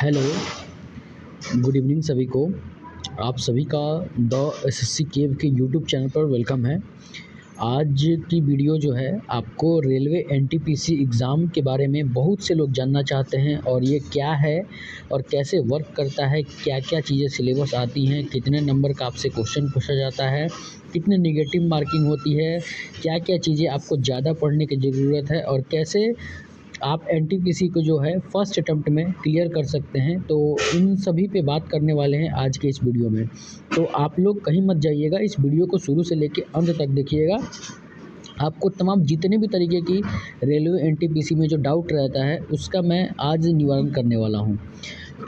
Hello, good evening सभी को। आप सभी का द एसएससी केव के यूट्यूब चैनल पर वेलकम है। आज की वीडियो जो है आपको रेलवे एनटीपीसी एग्ज़ाम के बारे में बहुत से लोग जानना चाहते हैं और ये क्या है और कैसे वर्क करता है, क्या-क्या चीज़ें सिलेबस आती हैं, कितने नंबर का आपसे क्वेश्चन पूछा जाता है, कितने नेगेटिव मार्किंग होती है, क्या-क्या चीज़ें आपको ज़्यादा पढ़ने की ज़रूरत है और कैसे आप एनटीपीसी को जो है फर्स्ट अटेम्प्ट में क्लियर कर सकते हैं। तो इन सभी पे बात करने वाले हैं आज के इस वीडियो में। तो आप लोग कहीं मत जाइएगा, इस वीडियो को शुरू से लेके अंत तक देखिएगा। आपको तमाम जितने भी तरीके की रेलवे एनटीपीसी में जो डाउट रहता है उसका मैं आज निवारण करने वाला हूँ।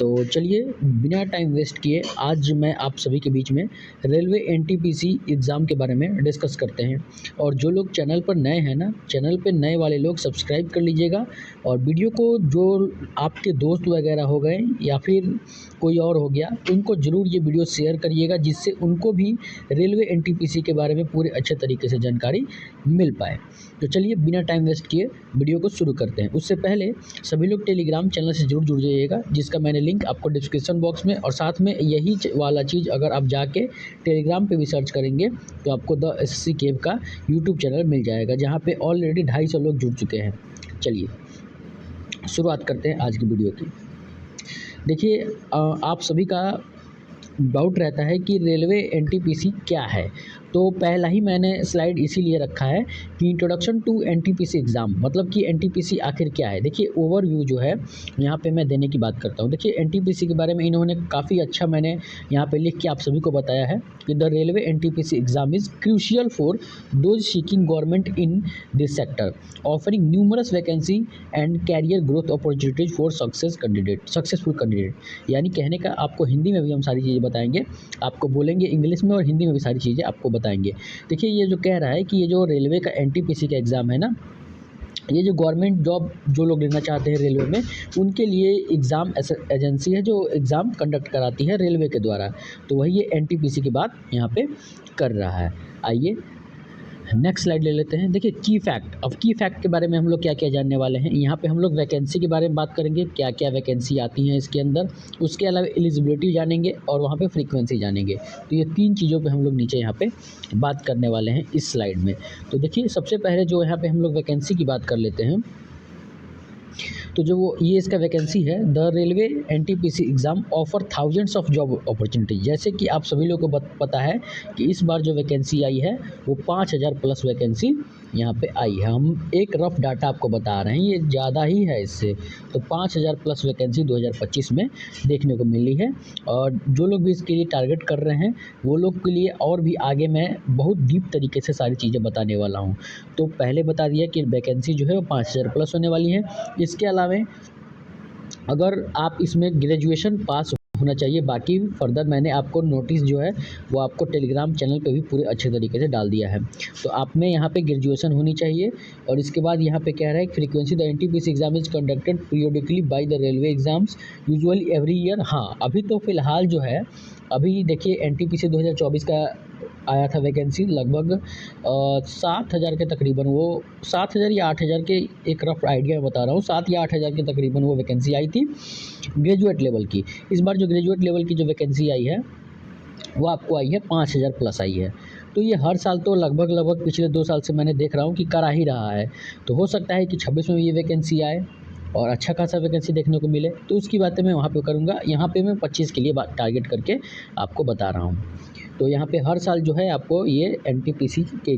तो चलिए बिना टाइम वेस्ट किए आज मैं आप सभी के बीच में रेलवे एनटीपीसी एग्ज़ाम के बारे में डिस्कस करते हैं। और जो लोग चैनल पर नए हैं ना, चैनल पे नए वाले लोग सब्सक्राइब कर लीजिएगा और वीडियो को जो आपके दोस्त वगैरह हो गए या फिर कोई और हो गया, उनको ज़रूर ये वीडियो शेयर करिएगा जिससे उनको भी रेलवे एनटीपीसी के बारे में पूरे अच्छे तरीके से जानकारी मिल पाए। तो चलिए बिना टाइम वेस्ट किए वीडियो को शुरू करते हैं। उससे पहले सभी लोग टेलीग्राम चैनल से जरूर जुड़ जाइएगा, जिसका मैंने लिंक आपको डिस्क्रिप्शन बॉक्स में और साथ में यही वाला चीज़ अगर आप जाके टेलीग्राम पे भी सर्च करेंगे तो आपको द एसएससी केव का यूट्यूब चैनल मिल जाएगा, जहाँ पे ऑलरेडी 250 लोग जुड़ चुके हैं। चलिए शुरुआत करते हैं आज की वीडियो की। देखिए आप सभी का डाउट रहता है कि रेलवे एनटीपीसी क्या है। तो पहला ही मैंने स्लाइड इसीलिए रखा है कि इंट्रोडक्शन टू एनटीपीसी एग्ज़ाम, मतलब कि एनटीपीसी आखिर क्या है। देखिए ओवरव्यू जो है यहाँ पे मैं देने की बात करता हूँ। देखिए एनटीपीसी के बारे में इन्होंने काफ़ी अच्छा मैंने यहाँ पे लिख के आप सभी को बताया है कि the railway NTPC exam is crucial for those seeking government in this sector, offering numerous vacancy and career growth opportunities for successful candidate. यानी कहने का आपको हिंदी में भी हम सारी चीज़ें बताएंगे, आपको बोलेंगे इंग्लिश में और हिंदी में भी सारी चीज़ें आपको बताएंगे। देखिए ये जो कह रहा है कि ये जो रेलवे का एनटीपीसी का एग्ज़ाम है ना, ये जो गवर्नमेंट जॉब जो लोग लेना चाहते हैं रेलवे में, उनके लिए एग्ज़ाम एजेंसी है जो एग्ज़ाम कंडक्ट कराती है रेलवे के द्वारा। तो वही ये एनटीपीसी की बात यहाँ पे कर रहा है। आइए नेक्स्ट स्लाइड ले लेते हैं। देखिए की फैक्ट, अब की फैक्ट के बारे में हम लोग क्या क्या जानने वाले हैं। यहाँ पे हम लोग वैकेंसी के बारे में बात करेंगे, क्या क्या वैकेंसी आती हैं इसके अंदर। उसके अलावा एलिजिबिलिटी जानेंगे और वहाँ पे फ्रीक्वेंसी जानेंगे। तो ये 3 चीज़ों पे हम लोग नीचे यहाँ पे बात करने वाले हैं इस स्लाइड में। तो देखिए सबसे पहले जो यहाँ पे हम लोग वैकेंसी की बात कर लेते हैं। तो जो वो ये इसका वैकेंसी है, the railway NTPC exam offer thousands of job opportunity. जैसे कि आप सभी लोगों को पता है कि इस बार जो वैकेंसी आई है वो 5000 प्लस वैकेंसी यहाँ पे आई है। हम एक रफ डाटा आपको बता रहे हैं, ये ज़्यादा ही है इससे। तो 5000 प्लस वैकेंसी 2025 में देखने को मिली है। और जो लोग भी इसके लिए टारगेट कर रहे हैं वो लोग के लिए और भी आगे मैं बहुत डीप तरीके से सारी चीज़ें बताने वाला हूँ। तो पहले बता दिया कि वैकेंसी जो है वो 5000 प्लस होने वाली है। इसके अलावा अगर आप इसमें ग्रेजुएशन पास होना चाहिए। बाकी फर्दर मैंने आपको नोटिस जो है वो आपको टेलीग्राम चैनल पे भी पूरे अच्छे तरीके से डाल दिया है। तो आप में यहाँ पे ग्रेजुएशन होनी चाहिए। और इसके बाद यहाँ पे कह रहा है frequency the NTPC exam is conducted periodically by the railway exams usually every year. हाँ, अभी तो फ़िलहाल जो है, अभी देखिए एनटीपीसी 2024 का आया था वैकेंसी लगभग 7000 के तकरीबन, वो 7000 या 8000 के एक रफ आइडिया बता रहा हूँ, 7 या 8000 के तकरीबन वो वैकेंसी आई थी ग्रेजुएट लेवल की। इस बार जो ग्रेजुएट लेवल की जो वैकेंसी आई है वो आपको आई है 5000 प्लस आई है। तो ये हर साल तो लगभग पिछले 2 साल से मैंने देख रहा हूँ कि करा ही रहा है। तो हो सकता है कि 26 में ये वैकेंसी आए और अच्छा खासा वैकेंसी देखने को मिले, तो उसकी बातें मैं वहाँ पे करूँगा। यहाँ पे मैं 25 के लिए टारगेट करके आपको बता रहा हूँ। तो यहाँ पे हर साल जो है आपको ये एनटीपीसी के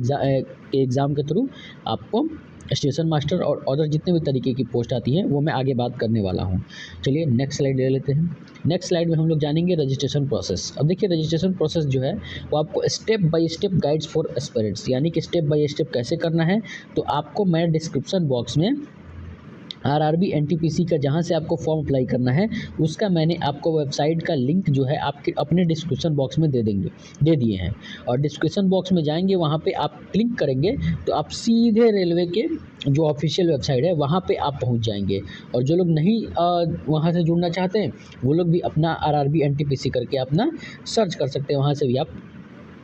एग्ज़ाम के थ्रू आपको स्टेशन मास्टर और अदर जितने भी तरीके की पोस्ट आती हैं वो मैं आगे बात करने वाला हूँ। चलिए नेक्स्ट स्लाइड ले लेते हैं। नेक्स्ट स्लाइड में हम लोग जानेंगे रजिस्ट्रेशन प्रोसेस। अब देखिए रजिस्ट्रेशन प्रोसेस जो है वो आपको step by step guides for aspirants, यानी कि स्टेप बाय स्टेप कैसे करना है। तो आपको मैं डिस्क्रिप्शन बॉक्स में आरआरबी एनटीपीसी का जहाँ से आपको फॉर्म अप्लाई करना है उसका मैंने आपको वेबसाइट का लिंक जो है आपके अपने डिस्क्रिप्शन बॉक्स में दे दिए हैं। और डिस्क्रिप्शन बॉक्स में जाएंगे, वहाँ पे आप क्लिक करेंगे तो आप सीधे रेलवे के जो ऑफिशियल वेबसाइट है वहाँ पे आप पहुँच जाएंगे। और जो लोग नहीं वहाँ से जुड़ना चाहते हैं वो लोग भी अपना आरआरबी एनटीपीसी करके अपना सर्च कर सकते हैं, वहाँ से भी आप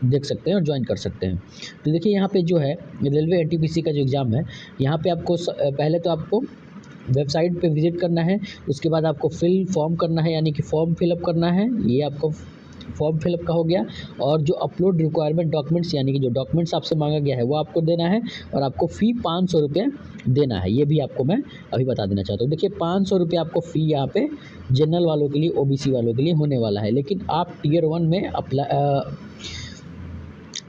देख सकते हैं और ज्वाइन कर सकते हैं। तो देखिए यहाँ पे जो है रेलवे एनटीपीसी का जो एग्ज़ाम है, यहाँ पे आपको पहले तो आपको वेबसाइट पे विज़िट करना है, उसके बाद आपको फिल फॉर्म करना है, यानी कि फॉर्म फिलअप करना है। ये आपको फॉर्म फिलअप का हो गया। और जो अपलोड रिक्वायरमेंट डॉक्यूमेंट्स, यानी कि जो डॉक्यूमेंट्स आपसे मांगा गया है वो आपको देना है, और आपको फ़ी 500 रुपये देना है। ये भी आपको मैं अभी बता देना चाहता हूँ। देखिए 500 रुपये आपको फ़ी यहाँ पे जनरल वालों के लिए, ओबीसी वालों के लिए होने वाला है। लेकिन आप टियर 1 में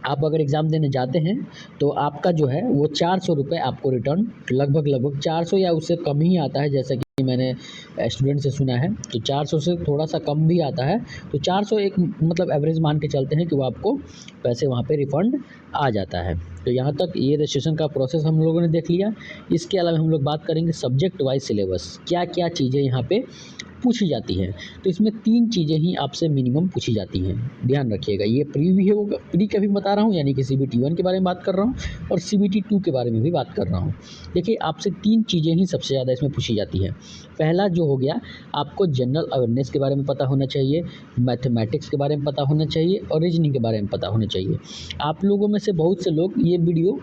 आप अगर एग्ज़ाम देने जाते हैं तो आपका जो है वो 400 रुपये आपको रिटर्न लगभग 400 या उससे कम ही आता है, जैसा कि मैंने स्टूडेंट से सुना है। तो 400 से थोड़ा सा कम भी आता है। तो 400 एक मतलब एवरेज मान के चलते हैं कि वो आपको पैसे वहाँ पे रिफ़ंड आ जाता है। तो यहाँ तक ये रजिस्ट्रेशन का प्रोसेस हम लोगों ने देख लिया। इसके अलावा हम लोग बात करेंगे सब्जेक्ट वाइज सिलेबस, क्या क्या चीज़ें यहाँ पे पूछी जाती हैं। तो इसमें 3 चीज़ें ही आपसे मिनिमम पूछी जाती हैं, ध्यान रखिएगा। ये प्री भी होगा, प्री का भी बता रहा हूँ, यानी कि CBT 1 के बारे में बात कर रहा हूँ और CBT 2 के बारे में भी बात कर रहा हूँ। देखिए आपसे 3 चीज़ें ही सबसे ज़्यादा इसमें पूछी जाती हैं। पहला जो हो गया, आपको जनरल अवेयरनेस के बारे में पता होना चाहिए, मैथमेटिक्स के बारे में पता होना चाहिए और रीजनिंग के बारे में पता होना चाहिए। आप लोगों में से बहुत से लोग ये वीडियो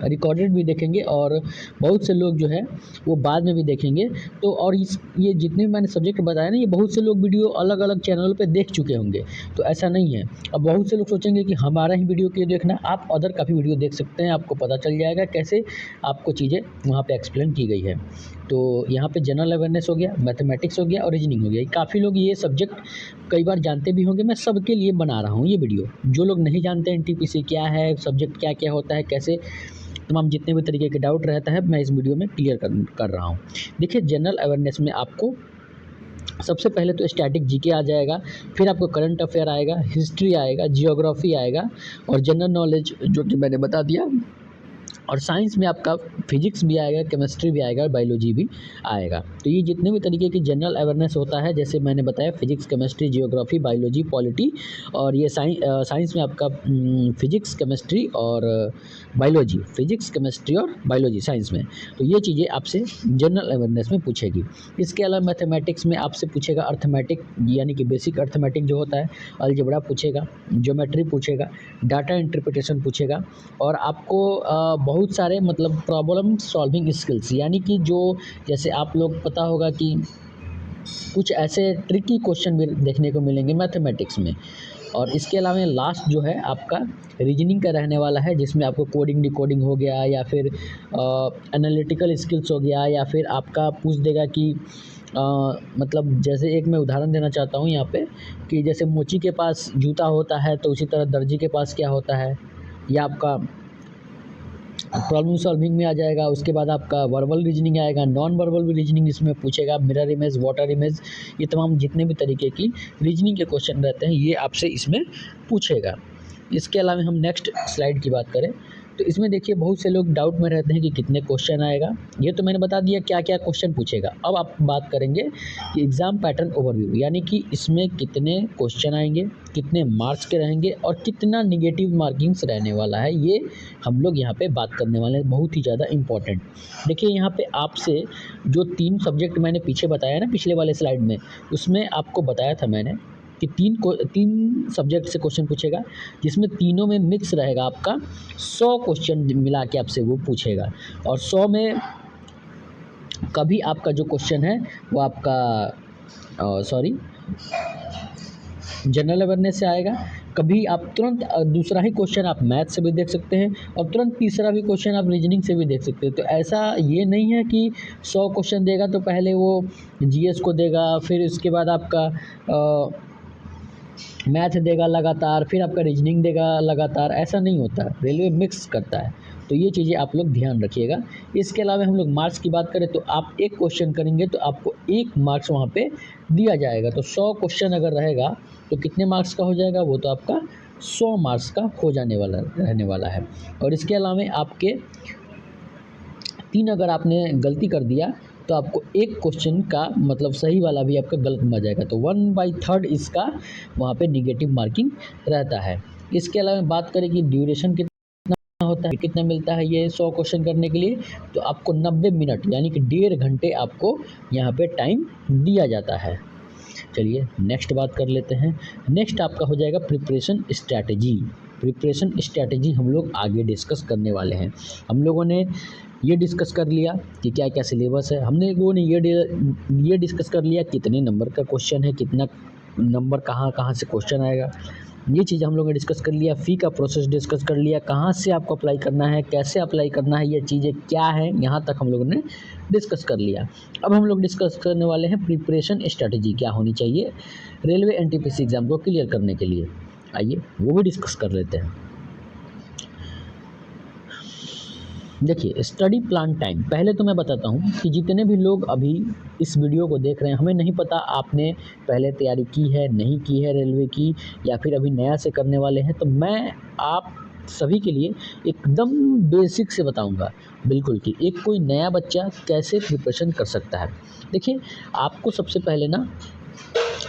रिकॉर्डेड भी देखेंगे और बहुत से लोग जो है वो बाद में भी देखेंगे। तो और ये जितने भी मैंने सब्जेक्ट बताया ना, ये बहुत से लोग वीडियो अलग अलग चैनलों पे देख चुके होंगे। तो ऐसा नहीं है। अब बहुत से लोग सोचेंगे कि हमारा ही वीडियो क्यों देखना, आप अदर का भी वीडियो देख सकते हैं, आपको पता चल जाएगा कैसे आपको चीज़ें वहाँ पे एक्सप्लेन की गई है। तो यहाँ पे जनरल अवेयरनेस हो गया, मैथमेटिक्स हो गया और रीजनिंग हो गया। काफ़ी लोग ये सब्जेक्ट कई बार जानते भी होंगे, मैं सबके लिए बना रहा हूँ ये वीडियो। जो लोग नहीं जानते NTPC क्या है, सब्जेक्ट क्या क्या होता है, कैसे तमाम जितने भी तरीके के डाउट रहता है, मैं इस वीडियो में क्लियर कर रहा हूँ। देखिए जनरल अवेयरनेस में आपको सबसे पहले तो स्टैटिक जीके आ जाएगा, फिर आपको करंट अफेयर आएगा, हिस्ट्री आएगा, जियोग्राफी आएगा और जनरल नॉलेज जो कि मैंने बता दिया। और साइंस में आपका फिजिक्स भी आएगा, केमिस्ट्री भी आएगा और बायोलॉजी भी आएगा। तो ये जितने भी तरीके की जनरल अवेयरनेस होता है, जैसे मैंने बताया physics, chemistry, geography, biology, polity और ये साइंस में आपका फिजिक्स, केमिस्ट्री और बायोलॉजी, फिजिक्स, केमिस्ट्री और बायोलॉजी साइंस में। तो ये चीज़ें आपसे जनरल अवेयरनेस में पूछेगी। इसके अलावा मैथमेटिक्स में आपसे पूछेगा अर्थमेटिक, यानी कि बेसिक अर्थमेटिक जो होता है, अलजेब्रा पूछेगा, ज्योमेट्री पूछेगा, डाटा इंटरप्रिटेशन पूछेगा और आपको बहुत सारे मतलब प्रॉब्लम सॉल्विंग स्किल्स, यानी कि जो जैसे आप लोग पता होगा कि कुछ ऐसे ट्रिकी क्वेश्चन भी देखने को मिलेंगे मैथमेटिक्स में। और इसके अलावा लास्ट जो है आपका रीजनिंग का रहने वाला है, जिसमें आपको कोडिंग डिकोडिंग हो गया या फिर एनालिटिकल स्किल्स हो गया, या फिर आपका पूछ देगा कि मतलब जैसे एक मैं उदाहरण देना चाहता हूँ यहाँ पे कि जैसे मोची के पास जूता होता है तो उसी तरह दर्जी के पास क्या होता है, या आपका प्रॉब्लम सॉल्विंग में आ जाएगा। उसके बाद आपका वर्बल रीजनिंग आएगा, नॉन वर्बल भी रीजनिंग इसमें पूछेगा, मिरर इमेज, वाटर इमेज, ये तमाम जितने भी तरीके की रीजनिंग के क्वेश्चन रहते हैं ये आपसे इसमें पूछेगा। इसके अलावा हम नेक्स्ट स्लाइड की बात करें तो इसमें देखिए बहुत से लोग डाउट में रहते हैं कि कितने क्वेश्चन आएगा। ये तो मैंने बता दिया क्या क्या क्वेश्चन पूछेगा। अब आप बात करेंगे कि एग्ज़ाम पैटर्न ओवरव्यू, यानी कि इसमें कितने क्वेश्चन आएंगे, कितने मार्क्स के रहेंगे और कितना निगेटिव मार्किंग्स रहने वाला है, ये हम लोग यहाँ पे बात करने वाले हैं, बहुत ही ज़्यादा इंपॉर्टेंट। देखिए यहाँ पे आपसे जो 3 सब्जेक्ट मैंने पीछे बताया ना पिछले वाले स्लाइड में, उसमें आपको बताया था मैंने कि 3 सब्जेक्ट से क्वेश्चन पूछेगा, जिसमें तीनों में मिक्स रहेगा आपका 100 क्वेश्चन मिला के आपसे वो पूछेगा। और 100 में कभी आपका जो क्वेश्चन है वो आपका जनरल अवेयरनेस से आएगा, कभी आप तुरंत दूसरा ही क्वेश्चन आप मैथ से भी देख सकते हैं और तुरंत तीसरा भी क्वेश्चन आप रीजनिंग से भी देख सकते हैं। तो ऐसा ये नहीं है कि 100 क्वेश्चन देगा तो पहले वो जीएस को देगा, फिर उसके बाद आपका मैथ देगा लगातार, फिर आपका रीजनिंग देगा लगातार, ऐसा नहीं होता। रेलवे मिक्स करता है, तो ये चीज़ें आप लोग ध्यान रखिएगा। इसके अलावा हम लोग मार्क्स की बात करें तो आप एक क्वेश्चन करेंगे तो आपको 1 मार्क्स वहाँ पे दिया जाएगा। तो 100 क्वेश्चन अगर रहेगा तो कितने मार्क्स का हो जाएगा, वो तो आपका 100 मार्क्स का हो जाने वाला रहने वाला है। और इसके अलावा आपके 3 अगर आपने गलती कर दिया तो आपको 1 क्वेश्चन का मतलब सही वाला भी आपका गलत आ जाएगा, तो 1/3 इसका वहाँ पे निगेटिव मार्किंग रहता है। इसके अलावा बात करें कि ड्यूरेशन कितना होता है, कितना मिलता है ये 100 क्वेश्चन करने के लिए, तो आपको 90 मिनट यानी कि 1.5 घंटे आपको यहाँ पे टाइम दिया जाता है। चलिए नेक्स्ट बात कर लेते हैं। नेक्स्ट आपका हो जाएगा प्रिपरेशन स्ट्रैटेजी। प्रिपरेशन स्ट्रैटेजी हम लोग आगे डिस्कस करने वाले हैं। हम लोगों ने ये डिस्कस कर लिया कि क्या क्या सिलेबस है, हमने लोगों ने ये डिस्कस कर लिया कितने नंबर का क्वेश्चन है, कितना नंबर कहाँ कहाँ से क्वेश्चन आएगा, ये चीज़ हम लोगों ने डिस्कस कर लिया। फ़ी का प्रोसेस डिस्कस कर लिया, कहाँ से आपको अप्लाई करना है, कैसे अप्लाई करना है, ये चीज़ें क्या है, यहाँ तक हम लोगों ने डिस्कस कर लिया। अब हम लोग डिस्कस करने वाले हैं प्रिपरेशन स्ट्रैटेजी क्या होनी चाहिए रेलवे एनटीपीसी एग्ज़ाम को क्लियर करने के लिए। आइए वो भी डिस्कस कर लेते हैं। देखिए, स्टडी प्लान टाइम, पहले तो मैं बताता हूँ कि जितने भी लोग अभी इस वीडियो को देख रहे हैं, हमें नहीं पता आपने पहले तैयारी की है नहीं की है रेलवे की, या फिर अभी नया से करने वाले हैं, तो मैं आप सभी के लिए एकदम बेसिक से बताऊंगा बिल्कुल कि एक कोई नया बच्चा कैसे प्रिपरेशन कर सकता है। देखिए, आपको सबसे पहले ना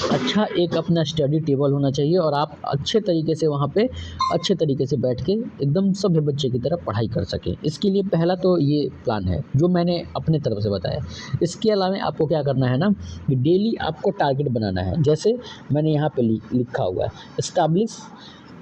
अच्छा एक अपना स्टडी टेबल होना चाहिए और आप अच्छे तरीके से वहाँ पे अच्छे तरीके से बैठ के एकदम सभ्य बच्चे की तरह पढ़ाई कर सकें। इसके लिए पहला तो ये प्लान है जो मैंने अपने तरफ से बताया। इसके अलावा आपको क्या करना है ना कि डेली आपको टारगेट बनाना है। जैसे मैंने यहाँ पे लिखा हुआ है, establish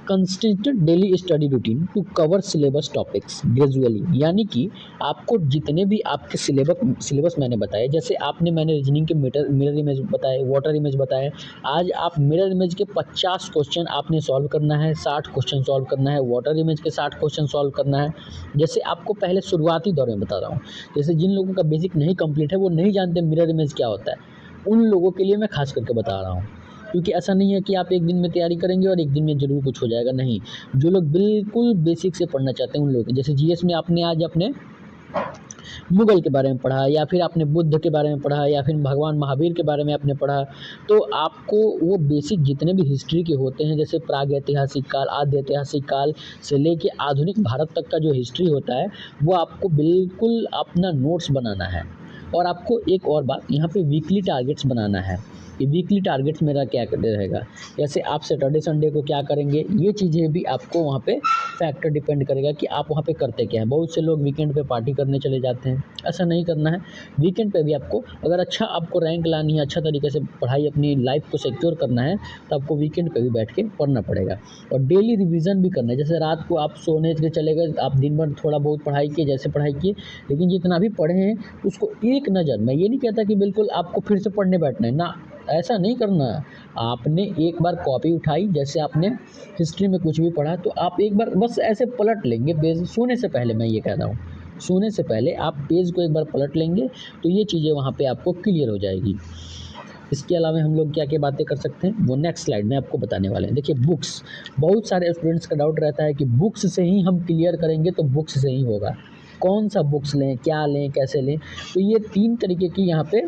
consistent daily study routine to cover syllabus topics gradually, यानी कि आपको जितने भी आपके सिलेबस मैंने बताए, जैसे मैंने रीजनिंग के मिरर इमेज बताए, वाटर इमेज बताए, आज आप मिरर इमेज के 50 क्वेश्चन आपने सॉल्व करना है, 60 क्वेश्चन सॉल्व करना है, वाटर इमेज के 60 क्वेश्चन सॉल्व करना है। जैसे आपको पहले शुरुआती दौर में बता रहा हूँ, जैसे जिन लोगों का बेसिक नहीं कंप्लीट है, वो नहीं जानते मिरर इमेज क्या होता है, उन लोगों के लिए मैं खास करके बता रहा हूँ। क्योंकि ऐसा नहीं है कि आप एक दिन में तैयारी करेंगे और एक दिन में ज़रूर कुछ हो जाएगा, नहीं। जो लोग बिल्कुल बेसिक से पढ़ना चाहते हैं उन लोग, जैसे जीएस में आपने आज अपने मुगल के बारे में पढ़ा, या फिर आपने बुद्ध के बारे में पढ़ा, या फिर भगवान महावीर के बारे में आपने पढ़ा, तो आपको वो बेसिक जितने भी हिस्ट्री के होते हैं, जैसे प्राग ऐतिहासिक काल, आद्य ऐतिहासिक काल से लेके आधुनिक भारत तक का जो हिस्ट्री होता है, वो आपको बिल्कुल अपना नोट्स बनाना है। और आपको एक और बात, यहाँ पे वीकली टारगेट्स बनाना है कि वीकली टारगेट्स मेरा क्या रहेगा, जैसे आप सैटरडे संडे को क्या करेंगे, ये चीज़ें भी आपको वहाँ पे फैक्टर डिपेंड करेगा कि आप वहाँ पे करते क्या हैं। बहुत से लोग वीकेंड पे पार्टी करने चले जाते हैं, ऐसा नहीं करना है। वीकेंड पे भी आपको अगर अच्छा आपको रैंक लानी है, अच्छा तरीके से पढ़ाई अपनी लाइफ को सिक्योर करना है, तो आपको वीकेंड पे भी बैठ के पढ़ना पड़ेगा। और डेली रिविज़न भी करना है, जैसे रात को आप सोने के चले गए, आप दिन भर थोड़ा बहुत पढ़ाई किए, जैसे पढ़ाई किए, लेकिन जितना भी पढ़े हैं उसको एक नज़र, मैं ये नहीं कहता कि बिल्कुल आपको फिर से पढ़ने बैठना है ना, ऐसा नहीं करना। आपने एक बार कॉपी उठाई, जैसे आपने हिस्ट्री में कुछ भी पढ़ा, तो आप एक बार बस ऐसे पलट लेंगे पेज, सोने से पहले, मैं ये कह रहा हूँ, सोने से पहले आप पेज को एक बार पलट लेंगे, तो ये चीज़ें वहाँ पे आपको क्लियर हो जाएगी। इसके अलावा हम लोग क्या क्या बातें कर सकते हैं, वो नेक्स्ट स्लाइड में आपको बताने वाले हैं। देखिए, बुक्स, बहुत सारे स्टूडेंट्स का डाउट रहता है कि बुक्स से ही हम क्लियर करेंगे, तो बुक्स से ही होगा, कौन सा बुक्स लें, क्या लें, कैसे लें, तो ये 3 तरीके की यहाँ पे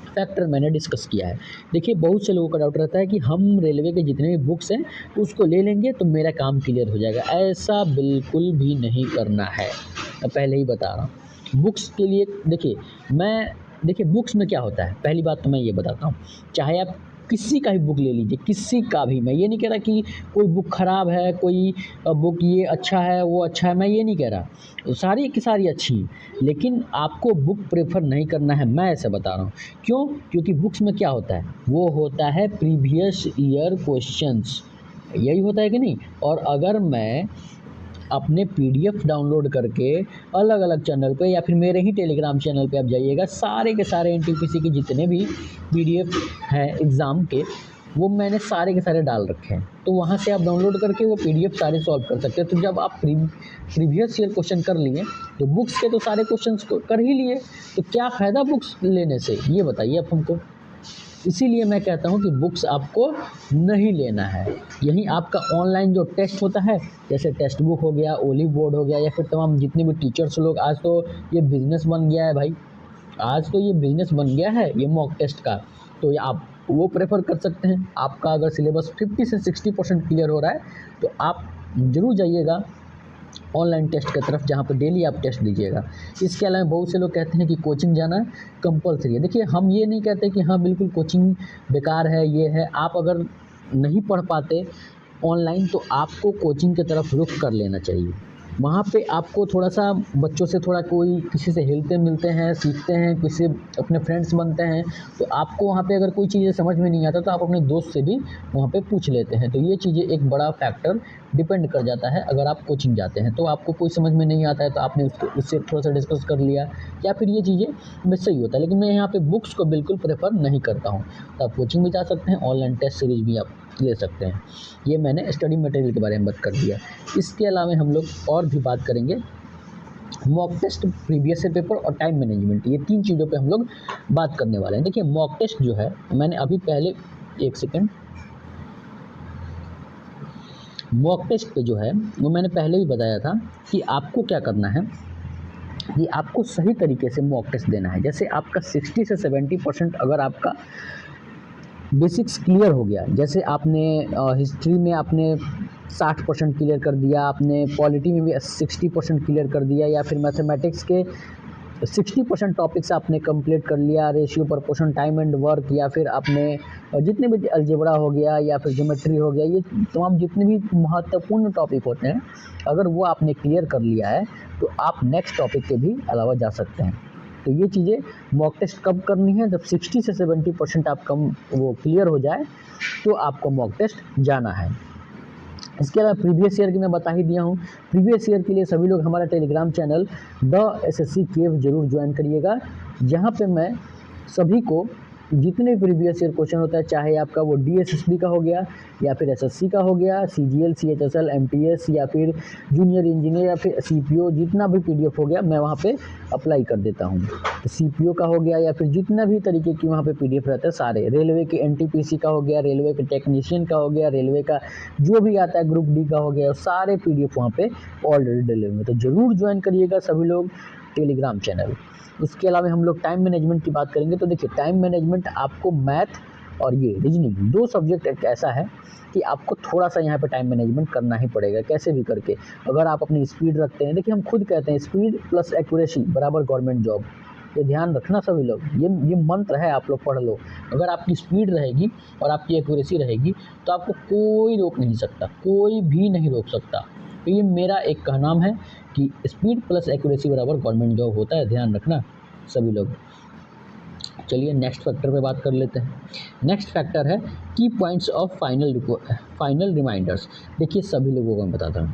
फैक्टर मैंने डिस्कस किया है। देखिए, बहुत से लोगों का डाउट रहता है कि हम रेलवे के जितने भी बुक्स हैं उसको ले लेंगे तो मेरा काम क्लियर हो जाएगा। ऐसा बिल्कुल भी नहीं करना है, मैं पहले ही बता रहा हूँ। बुक्स के लिए देखिए बुक्स में क्या होता है, पहली बात तो मैं ये बताता हूँ, चाहे आप किसी का भी बुक ले लीजिए, किसी का भी, मैं ये नहीं कह रहा कि कोई बुक ख़राब है, कोई बुक ये अच्छा है वो अच्छा है, मैं ये नहीं कह रहा, सारी की सारी अच्छी हैं, लेकिन आपको बुक प्रेफर नहीं करना है, मैं ऐसे बता रहा हूँ। क्यों? क्योंकि बुक्स में क्या होता है, वो होता है प्रीवियस ईयर क्वेश्चंस, यही होता है कि नहीं। और अगर मैं अपने पीडीएफ डाउनलोड करके अलग अलग चैनल पे, या फिर मेरे ही टेलीग्राम चैनल पे आप जाइएगा, सारे के सारे एनटीपीसी के जितने भी पीडीएफ हैं एग्ज़ाम के, वो मैंने सारे के सारे डाल रखे हैं, तो वहाँ से आप डाउनलोड करके वो पीडीएफ सारे सॉल्व कर सकते हैं। तो जब आप प्रीवियस ईयर क्वेश्चन कर लिए, तो बुक्स के तो सारे क्वेश्चन कर ही लिए, तो क्या फ़ायदा बुक्स लेने से, ये बताइए आप हमको। इसीलिए मैं कहता हूँ कि बुक्स आपको नहीं लेना है। यहीं आपका ऑनलाइन जो टेस्ट होता है, जैसे टेक्स्ट बुक हो गया, ओलिव बोर्ड हो गया, या फिर तमाम जितने भी टीचर्स लोग, आज तो ये बिज़नेस बन गया है भाई, आज तो ये बिज़नेस बन गया है ये मॉक टेस्ट का, तो आप वो प्रेफर कर सकते हैं। आपका अगर सिलेबस 50 से 60% क्लियर हो रहा है, तो आप ज़रूर जाइएगा ऑनलाइन टेस्ट की तरफ, जहाँ पर डेली आप टेस्ट दीजिएगा। इसके अलावा बहुत से लोग कहते हैं कि कोचिंग जाना कंपलसरी है। देखिए, हम ये नहीं कहते कि हाँ बिल्कुल कोचिंग बेकार है, ये है। आप अगर नहीं पढ़ पाते ऑनलाइन, तो आपको कोचिंग की तरफ रुख कर लेना चाहिए। वहाँ पे आपको थोड़ा सा बच्चों से, थोड़ा कोई किसी से हिलते मिलते हैं, सीखते हैं, किसी अपने फ्रेंड्स बनते हैं, तो आपको वहाँ पे अगर कोई चीज़ें समझ में नहीं आता, तो आप अपने दोस्त से भी वहाँ पे पूछ लेते हैं। तो ये चीज़ें एक बड़ा फैक्टर डिपेंड कर जाता है। अगर आप कोचिंग जाते हैं तो आपको कोई समझ में नहीं आता है तो आपने उससे थोड़ा सा डिस्कस कर लिया, या फिर ये चीज़ें मिस सही होता है। लेकिन मैं यहाँ पे बुक्स को बिल्कुल प्रेफर नहीं करता हूँ। तो आप कोचिंग भी जा सकते हैं, ऑनलाइन टेस्ट सीरीज भी आप ले सकते हैं। ये मैंने स्टडी मटेरियल के बारे में बात कर दिया। इसके अलावा हम लोग और भी बात करेंगे mock test, previous year paper और टाइम मैनेजमेंट। ये 3 चीज़ों पे हम लोग बात करने वाले हैं। देखिए मॉक टेस्ट जो है, मैंने अभी पहले एक सेकेंड, मॉक टेस्ट पे जो है वो मैंने पहले भी बताया था कि आपको क्या करना है कि आपको सही तरीके से मॉक टेस्ट देना है। जैसे आपका 60 से 70% अगर आपका बेसिक्स क्लियर हो गया, जैसे आपने हिस्ट्री में आपने 60% क्लियर कर दिया, आपने पॉलिटी में भी 60% क्लियर कर दिया, या फिर मैथमेटिक्स के 60% टॉपिक्स आपने कंप्लीट कर लिया, ratio, proportion, time and work, या फिर आपने जितने भी अलजेब्रा हो गया या फिर ज्योमेट्री हो गया, ये तमाम जितने भी महत्वपूर्ण टॉपिक होते हैं, अगर वो आपने क्लियर कर लिया है तो आप नेक्स्ट टॉपिक पे भी अलावा जा सकते हैं। तो ये चीज़ें मॉक टेस्ट कब करनी है, जब 60 से 70% आपका वो क्लियर हो जाए तो आपको मॉक टेस्ट जाना है। इसके अलावा प्रीवियस ईयर की मैं बता ही दिया हूँ। प्रीवियस ईयर के लिए सभी लोग हमारा टेलीग्राम चैनल द एसएससी केव जरूर ज्वाइन करिएगा, जहाँ पे मैं सभी को जितने प्रीवियस ईयर क्वेश्चन होता है, चाहे आपका वो डीएसएसबी का हो गया या फिर एसएससी का हो गया, सीजीएल, सीएचएसएल, एमटीएस या फिर जूनियर इंजीनियर या फिर सीपीओ, जितना भी पीडीएफ हो गया मैं वहाँ पे अप्लाई कर देता हूँ। तो सीपीओ का हो गया या फिर जितना भी तरीके की वहाँ पे पीडीएफ रहता है सारे, रेलवे के एनटीपीसी का हो गया, रेलवे के टेक्नीशियन का हो गया, रेलवे का जो भी आता है, ग्रुप डी का हो गया, सारे पीडीएफ वहाँ पे ऑलरेडी डले हुए हैं। तो ज़रूर ज्वाइन करिएगा सभी लोग टेलीग्राम चैनल। उसके अलावा हम लोग टाइम मैनेजमेंट की बात करेंगे। तो देखिए टाइम मैनेजमेंट आपको मैथ और ये रीजनिंग 2 सब्जेक्ट एक ऐसा है कि आपको थोड़ा सा यहाँ पे टाइम मैनेजमेंट करना ही पड़ेगा, कैसे भी करके। अगर आप अपनी स्पीड रखते हैं, देखिए हम खुद कहते हैं स्पीड प्लस एक्यूरेसी बराबर गवर्नमेंट जॉब, ये ध्यान रखना सभी लोग, ये मंत्र है, आप लोग पढ़ लो। अगर आपकी स्पीड रहेगी और आपकी एक्यूरेसी रहेगी तो आपको कोई रोक नहीं सकता, कोई भी नहीं रोक सकता। तो ये मेरा एक कहनाम है कि स्पीड प्लस एक्यूरेसी बराबर गवर्नमेंट जॉब होता है, ध्यान रखना सभी लोग। चलिए नेक्स्ट फैक्टर पे बात कर लेते हैं। नेक्स्ट फैक्टर है की पॉइंट्स ऑफ फाइनल रिमाइंडर्स। देखिए सभी लोगों को मैं बताता हूँ,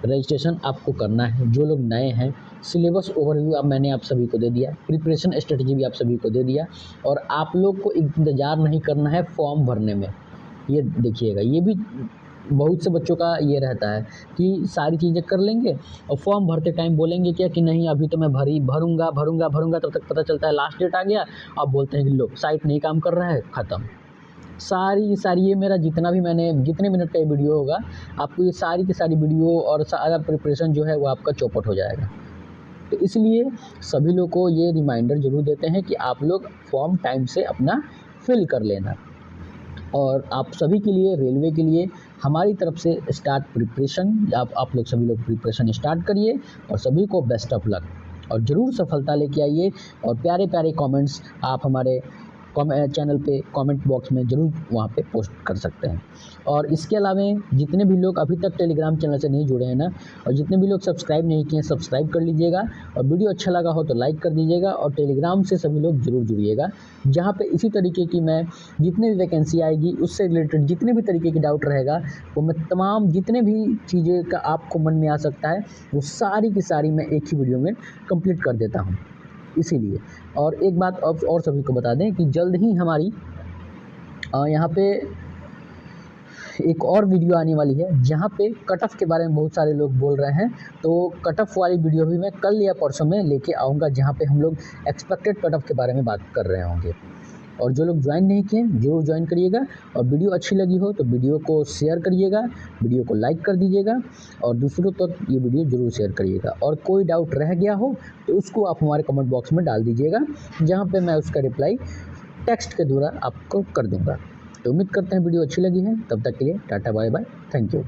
रजिस्ट्रेशन आपको करना है। जो लोग नए हैं, सिलेबस ओवरव्यू अब मैंने आप सभी को दे दिया, प्रिपरेशन स्ट्रेटजी भी आप सभी को दे दिया, और आप लोग को इंतज़ार नहीं करना है फॉर्म भरने में। ये देखिएगा, ये भी बहुत से बच्चों का ये रहता है कि सारी चीज़ें कर लेंगे और फॉर्म भरते टाइम बोलेंगे क्या कि नहीं अभी तो मैं भरूंगा, तब तक पता चलता है लास्ट डेट आ गया, आप बोलते हैं कि लो साइट नहीं काम कर रहा है, ख़त्म। सारी ये मेरा जितना भी मैंने जितने मिनट का ये वीडियो होगा, आपको ये सारी की सारी वीडियो और सारा प्रिपरेशन जो है वो आपका चौपट हो जाएगा। तो इसलिए सभी लोग को ये रिमाइंडर ज़रूर देते हैं कि आप लोग फॉर्म टाइम से अपना फिल कर लेना। और आप सभी के लिए, रेलवे के लिए हमारी तरफ से स्टार्ट प्रिपरेशन, आप लोग सभी लोग प्रिपरेशन स्टार्ट करिए और सभी को बेस्ट ऑफ लक, और ज़रूर सफलता लेके आइए। और प्यारे प्यारे कमेंट्स आप हमारे चैनल पे कमेंट बॉक्स में ज़रूर वहाँ पे पोस्ट कर सकते हैं। और इसके अलावा जितने भी लोग अभी तक टेलीग्राम चैनल से नहीं जुड़े हैं ना, और जितने भी लोग सब्सक्राइब नहीं किए हैं, सब्सक्राइब कर लीजिएगा, और वीडियो अच्छा लगा हो तो लाइक कर दीजिएगा, और टेलीग्राम से सभी लोग ज़रूर जुड़िएगा, जहाँ पे इसी तरीके की मैं जितने भी वैकेंसी आएगी उससे रिलेटेड जितने भी तरीके की डाउट रहेगा वो मैं तमाम जितने भी चीज़ें का आपको मन में आ सकता है वो सारी की सारी मैं एक ही वीडियो में कंप्लीट कर देता हूँ। इसीलिए, और एक बात और सभी को बता दें कि जल्द ही हमारी यहाँ पे एक और वीडियो आने वाली है जहाँ पे कट ऑफ के बारे में बहुत सारे लोग बोल रहे हैं। तो कट ऑफ वाली वीडियो भी मैं कल या परसों में लेके आऊँगा, जहाँ पे हम लोग एक्सपेक्टेड कट ऑफ के बारे में बात कर रहे होंगे। और जो लोग ज्वाइन नहीं किए जरूर ज्वाइन करिएगा, और वीडियो अच्छी लगी हो तो वीडियो को शेयर करिएगा, वीडियो को लाइक कर दीजिएगा, और दूसरों तक ये वीडियो जरूर शेयर करिएगा। और कोई डाउट रह गया हो तो उसको आप हमारे कमेंट बॉक्स में डाल दीजिएगा, जहाँ पे मैं उसका रिप्लाई टेक्स्ट के द्वारा आपको कर दूँगा। तो उम्मीद करते हैं वीडियो अच्छी लगी है। तब तक के लिए tata bye bye, thank you.